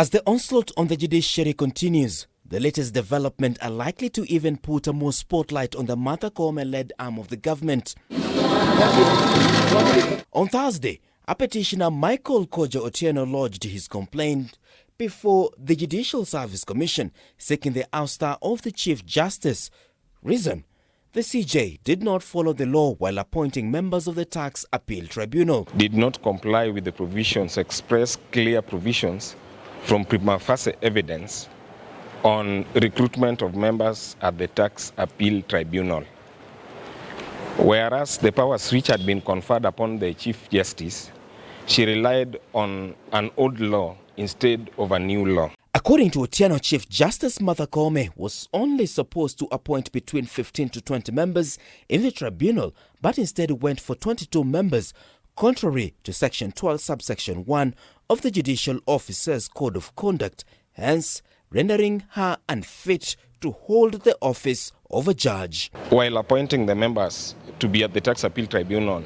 As the onslaught on the judiciary continues, the latest development are likely to even put a more spotlight on the Martha Koome-led arm of the government. On Thursday, a petitioner, Michael Kojo Otieno, lodged his complaint before the Judicial Service Commission, seeking the ouster of the Chief Justice. Reason: the CJ did not follow the law while appointing members of the Tax Appeal Tribunal. Did not comply with the provisions, express clear provisions from prima facie evidence on recruitment of members at the Tax Appeal Tribunal. Whereas the powers which had been conferred upon the Chief Justice, she relied on an old law instead of a new law. According to Otieno, Chief Justice Martha Koome was only supposed to appoint between 15 to 20 members in the tribunal, but instead went for 22 members, contrary to Section 12, subsection 1 of the Judicial Officers Code of Conduct, hence rendering her unfit to hold the office of a judge. While appointing the members to be at the Tax Appeal Tribunal,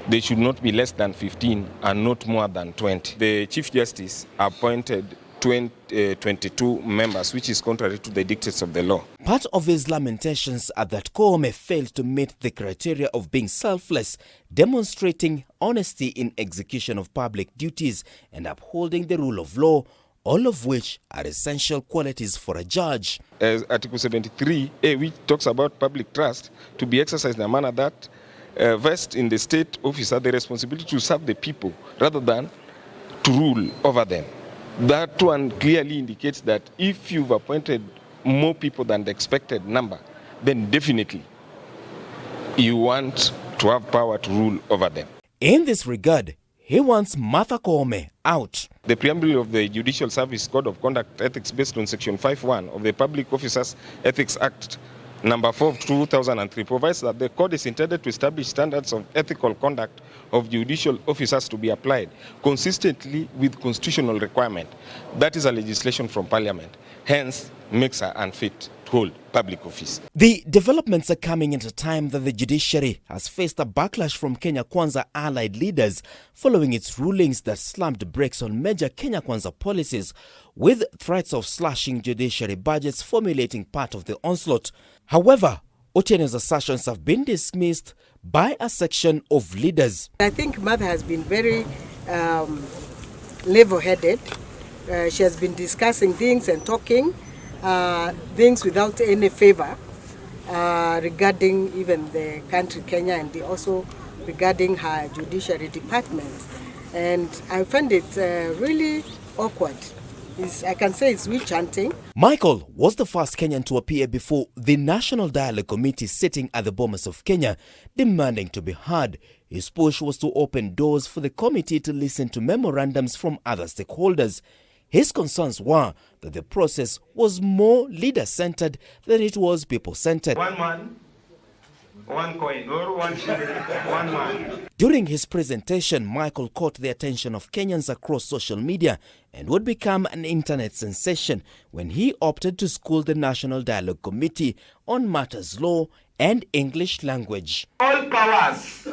they should not be less than 15 and not more than 20. The Chief Justice appointed 22 members, which is contrary to the dictates of the law. Part of his lamentations are that Koome failed to meet the criteria of being selfless, demonstrating honesty in execution of public duties and upholding the rule of law, all of which are essential qualities for a judge. As Article 73A, which talks about public trust to be exercised in a manner that vests in the state officer the responsibility to serve the people rather than to rule over them. That one clearly indicates that if you've appointed more people than the expected number, then definitely you want to have power to rule over them. In this regard, he wants Martha Koome out. The preamble of the Judicial Service Code of Conduct Ethics, based on Section 5.1 of the Public Officers Ethics Act Number 4 of 2003, provides that the code is intended to establish standards of ethical conduct of judicial officers to be applied consistently with constitutional requirement. That is a legislation from Parliament, hence makes her unfit to hold public office. The developments are coming at a time that the judiciary has faced a backlash from Kenya Kwanza allied leaders following its rulings that slammed brakes on major Kenya Kwanza policies, with threats of slashing judiciary budgets formulating part of the onslaught. However, Otieno's assertions have been dismissed by a section of leaders. I think Martha has been very level-headed. She has been discussing things and talking things without any favor regarding even the country Kenya, and also regarding her judiciary department. And I find it really awkward. I can say it's witch hunting. Michael was the first Kenyan to appear before the National Dialogue Committee sitting at the Bomas of Kenya, demanding to be heard. His push was to open doors for the committee to listen to memorandums from other stakeholders. His concerns were that the process was more leader-centered than it was people-centered. One man, one coin, or one shilling, one man. During his presentation, Michael caught the attention of Kenyans across social media and would become an internet sensation when he opted to school the National Dialogue Committee on matters law and English language. All powers,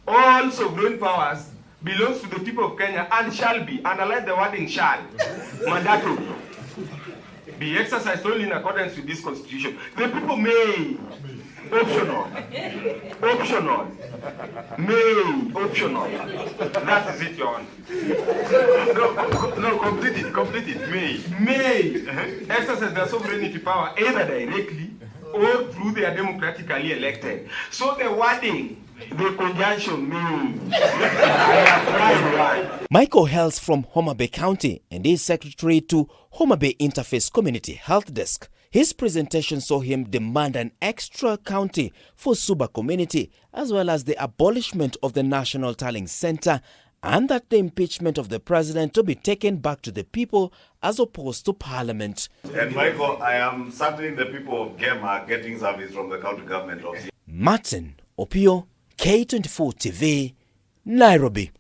all sovereign powers belongs to the people of Kenya and shall be, and I like the wording shall, mandatory, be exercised only in accordance with this constitution. The people may, optional, may, optional. That is it, Your Honor. No, complete it, may exercise their sovereignty power either directly or through their democratically elected. So the wording, the conjunction means Michael hails from Homa Bay County and is secretary to Homa Bay Interface Community Health Desk. His presentation saw him demand an extra county for Suba community, as well as the abolishment of the National Tallying Center, and that the impeachment of the president to be taken back to the people as opposed to Parliament. And Michael, I am certain the people of Gem are getting service from the county government of Martin Opio, K24 TV, Nairobi.